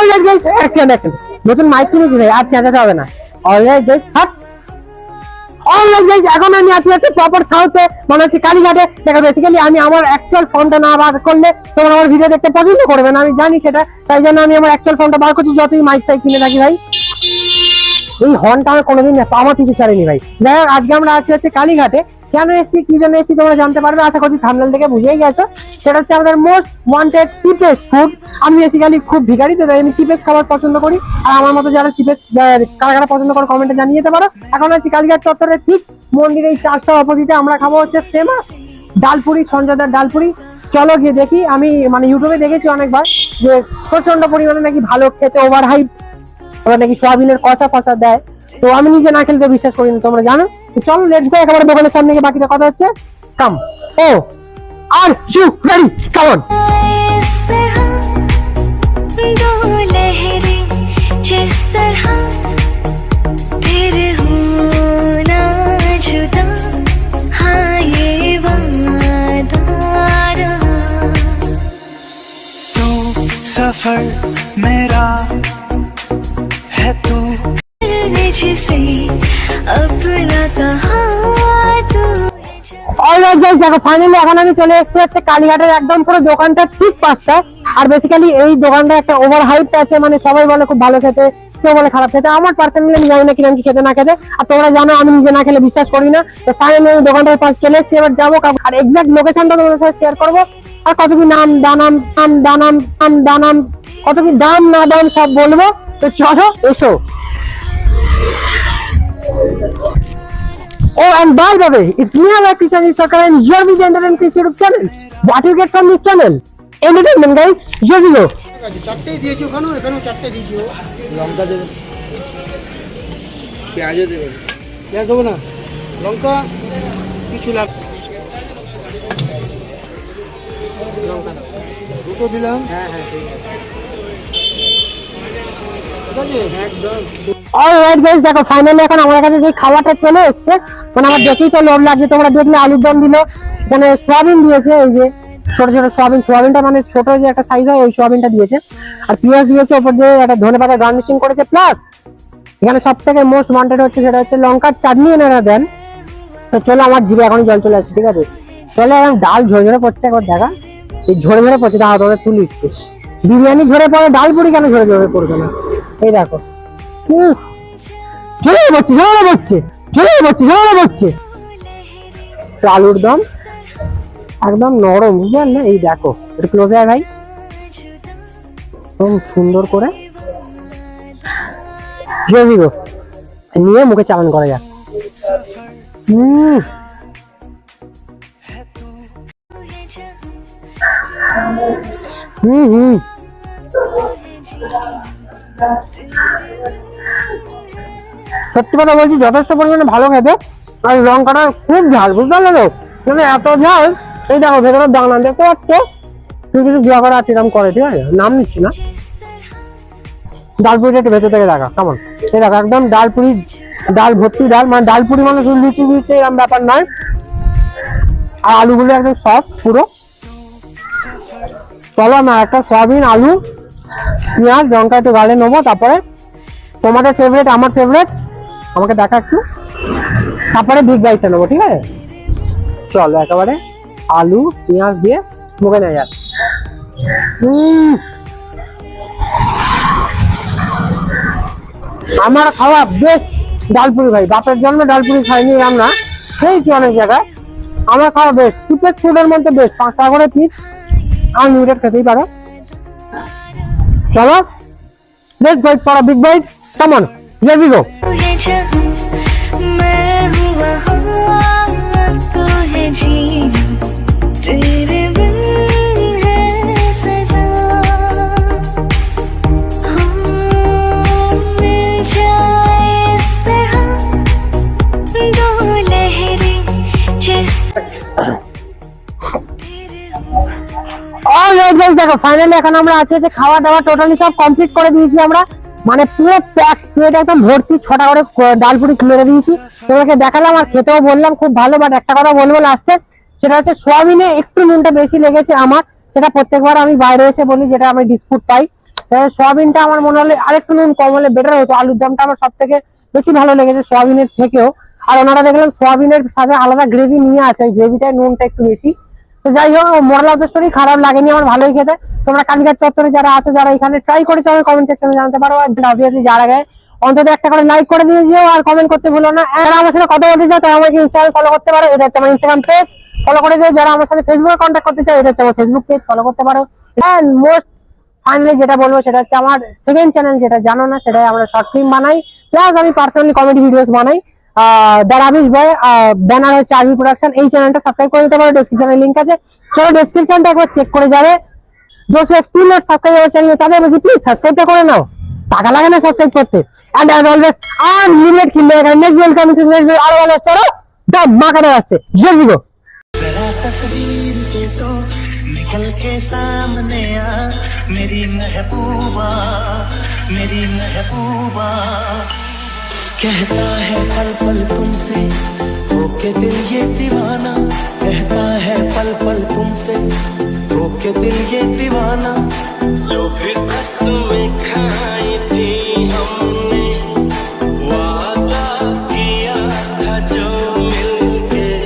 Alright guys, action. নতুন mic কিনেছি ভাই, আর চেঁচাতে হবে না। অলরাইট গাইস, অলরাইট গাইস, এখন আমি আছি প্রপার সাউথে, মানে হচ্ছে কালীঘাটে। দেখো বেসিক্যালি আমি আমার অ্যাকচুয়াল ফোনটা না বার করলে তোমরা আমার ভিডিও দেখতে পছন্দ করবে না, আমি জানি সেটা। তাই জন্য আমি আমার অ্যাকচুয়াল ফোনটা বার করছি, যতই মাইক ফাইক কিনে থাকি ভাই। এই হর্নটা আমার কোনোদিন আমার পিছু ছাড়েনি ভাই। যাই হোক, আজকে আমরা আছি হচ্ছে কালীঘাটে। কেন এসেছি, কি জন্য এসেছি তোমরা জানতে পারবে আশা করছি, থাম্বনেল থেকে বুঝেই গেছো। সেটা হচ্ছে আমাদের মোস্ট ওয়ান্টেড চিপেস্ট ফুড। আমি বেসিক্যালি খুব ভিখারি, তো আমি চিপেস্ট খাবার পছন্দ করি। আর আমার মতো যারা চিপেস্ট কারা কারা পছন্দ করে কমেন্টে জানিয়ে যেতে পারো। এখন আছি কালীঘাট চত্বরের ঠিক মন্দিরের এই চারটা অপোজিটে। আমরা খাবো হচ্ছে ফেমাস ডালপুরি, সঞ্জয়দার ডালপুরি। চলো গিয়ে দেখি। আমি মানে ইউটিউবে দেখেছি অনেকবার যে প্রচন্ড পরিমাণে নাকি ভালো খেতে, ওভার হাইপ, আবার নাকি সোয়াবিনের কষা ফসা দেয়। তো আমি নিজে না খেলে তো বিশ্বাস করি না, তোমরা জানো। তো চলো লেটস গো, একেবারে দোকানের সামনে গিয়ে বাকিটা কথা হচ্ছে। Come oh are you ready, come on. सफर मेरा है तू जिसे अपना कहा तू। অলরাইট গাইস, দেখো ফাইনালি এখন আমি চলে এসেছি হচ্ছে কালীঘাটের একদম পুরো দোকানটা ঠিক পাশটা। আর বেসিক্যালি এই দোকানটা একটা ওভার হাইপ আছে, মানে সবাই বলে খুব ভালো খেতে, কেউ বলে খারাপ খেতে। আমার পার্সোনালি আমি জানি না কিরকম কি খেতে না খেতে, আর তোমরা জানো আমি নিজে না খেলে বিশ্বাস করি না। তো ফাইনালি আমি দোকানটার পাশে চলে এসেছি, এবার যাবো আর এক্সাক্ট লোকেশনটা তোমাদের সাথে শেয়ার করবো। আর কত কি দানাম কত কি দাম না দাম সব বলবো। তো চলো এসো। Oh, and by the way, it's me, Kishan Sakar, and you're with the Entertainment YouTube channel. What you get from this channel? Entertainment, guys. Here we go. চারটেই দিয়েছি, ওখানেও চারটে দিয়েছি। লঙ্কা দেবেন, পেঁয়াজও দেবেন। পেঁয়াজ দেবো না, লঙ্কা কিছু লাগবে। লঙ্কা দাও, দুটো দিলাম। হ্যাঁ হ্যাঁ ঠিক আছে, একদম। অলরাইট গাইস, দেখো ফাইনালি এখন আমার কাছে যে খাবারটা চলে এসেছে, মানে আমার দেখেই তো লোভ লাগছে। তোমরা দেখলে আলুর দম দিল, এখানে সোয়াবিন দিয়েছে, এই যে ছোট ছোট সোয়াবিনটা মানে ছোট যে একটা সাইজ হয় ওই সোয়াবিনটা দিয়েছে। আর পেঁয়াজ দিয়েছে, ওপর দিয়ে একটা ধনেপাতা গার্নিশিং করেছে। প্লাস এখানে সব থেকে মোস্ট ওয়ান্টেড হচ্ছে সেটা হচ্ছে লঙ্কার চাটনি এনারা দেন। তো চলো, আমার জিভে এখনই জল চলে আসছে, ঠিক আছে। চলো, এখন ডাল ঝরে ঝরে পড়ছে, একবার দেখা। এই ঝরে ঝরে পড়ছে, দাঁড়া তোদের তুলি একটু। বিরিয়ানি ঝরে পড়ে, ডাল পুরি কেন ঝরে ঝরে পড়বে না? এই দেখো, ঝরে পড়ছে। আলুর দম একদম নরম, বুঝলেন না? এই দেখো, একটু ক্লোজে আয় ভাই, একদম সুন্দর করে নিয়ে মুখে চালান করা যাক। সত্যি কথা বলছি, যথেষ্ট পরিমাণে ভালো খেতে। আর লঙ্কাটা খুব ঝাল, বুঝতে পারলে তো? মানে এত ঝাল। এই দেখো ভেতরে দানা দেখতে পাচ্ছ, কিছু দেওয়া করা আছে, এরকম করে, ঠিক আছে? নাম নিচ্ছি না। ডালপুরিটা একটু ভেতর থেকে দেখা কেমন। এই দেখো একদম ডালপুরি, ডাল ভর্তি ডাল, মানে ডালপুরি মানে শুধু লুচি লুচি এরকম ব্যাপার নয়। আর আলুগুলো একদম সফট পুরো। চলো না, একটা সয়াবিন, আলু, পেঁয়াজ, লঙ্কা একটু গালে নেবো। তারপরে তোমাদের ফেভারিট, আমার ফেভারিট, আমাকে দেখা একটু। তারপরে বিগ বাইটটা নেবো, ঠিক আছে? চলো একেবারে আলু পেঁয়াজ দিয়ে মুখে নেওয়া যাক। আমার খাওয়া বেস্ট ডালপুরি ভাই। বাপের জন্মে ডালপুরি খাইনি আমরা, খেয়েছি অনেক জায়গায়। আমার খাওয়া বেস্ট, চিপের ফুডের মধ্যে বেস্ট। 5 টাকা করে পিস, আনলিমিটেড খেতেই পারো। চলো let's bite for a big bite, come on, here we go. দেখো ফাইনালি এখন আমরা আছি যে খাওয়া দাওয়া টোটালি সব কমপ্লিট করে দিয়েছি আমরা, মানে পুরো প্যাক প্লেট একদম ভর্তি। 6টা করে ডালপুরি মেরে দিয়েছি, তোমাকে দেখালাম আর খেতেও বললাম খুব ভালো। বাট একটা কথা বলবো লাস্টে, সেটা হচ্ছে সোয়াবিনে একটু নুনটা বেশি লেগেছে আমার। সেটা প্রত্যেকবার আমি বাইরে এসে বলি, যেটা আমি ডিসপুট পাই। সোয়াবিনটা আমার মনে হলে আরেকটু নুন কম হলে বেটার হতো। আলুর দমটা আমার সব থেকে বেশি ভালো লেগেছে সোয়াবিনের থেকেও। আর ওনারা দেখলাম সোয়াবিনের সাথে আলাদা গ্রেভি নিয়ে আসে, ওই গ্রেভিটায় নুনটা একটু বেশি। তো যাই হোক, মোরাল অফ দ্য স্টোরি খারাপ লাগেনি আমার, ভালোই খেতে। তোমরা কালীঘাট চত্বরে যারা আছো, যারা এখানে ট্রাই করেছো, আমি কমেন্ট সেকশনে জানাতে পারো। আর অবভিয়াসলি যার আগে অন্তত একটা করে লাইক করে দিয়ে যেও, আর কমেন্ট করতে ভুলো না। আর আমার সাথে কথা বলতে চাও, তাই আমাকে ইনস্টাগ্রামে ফলো করতে পারো, এটা হচ্ছে আমার ইনস্টাগ্রাম পেজ, ফলো করে দিও। যারা আমার সাথে ফেসবুকে কন্ট্যাক্ট করতে চাও, এটা হচ্ছে আমার ফেসবুক পেজ, ফলো করতে পারো। এন্ড মোস্ট ফাইনালি যেটা বলবো সেটা হচ্ছে আমার সেকেন্ড চ্যানেল, যেটা জানো না, সেটাই আমরা শর্ট ফিল্ম বানাই, প্লাস আমি পার্সোনালি কমেডি ভিডিওস বানাই। দ্য রাবিশ বয়, ব্যানার হচ্ছে আরবি প্রোডাকশন। এই চ্যানেলটা সাবস্ক্রাইব করে দিতে পারো, ডেসক্রিপশনে লিংক আছে, চলো ডেসক্রিপশনটা একবার চেক করে যাবে। দোস্ত স্টিল নট সাবস্ক্রাইব আমার চ্যানেল, তাদের বলছি প্লিজ সাবস্ক্রাইবটা করে নাও, টাকা লাগে না সাবস্ক্রাইব করতে। এন্ড অ্যাজ অলওয়েজ আনলিমিটেড কিনবে, নেক্সট ওয়েলকাম টু নেক্সট আরো ভালো চলো দাম মাখাতে আসছে জলদি গো। जरा तस्वीर से तो निकल के सामने आ, मेरी महबूबा, मेरी महबूबा। कहता है पल पल तुमसे होके दिल ये दीवाना, कहता है पल पल तुमसे होके दिल ये दीवाना। जो फिर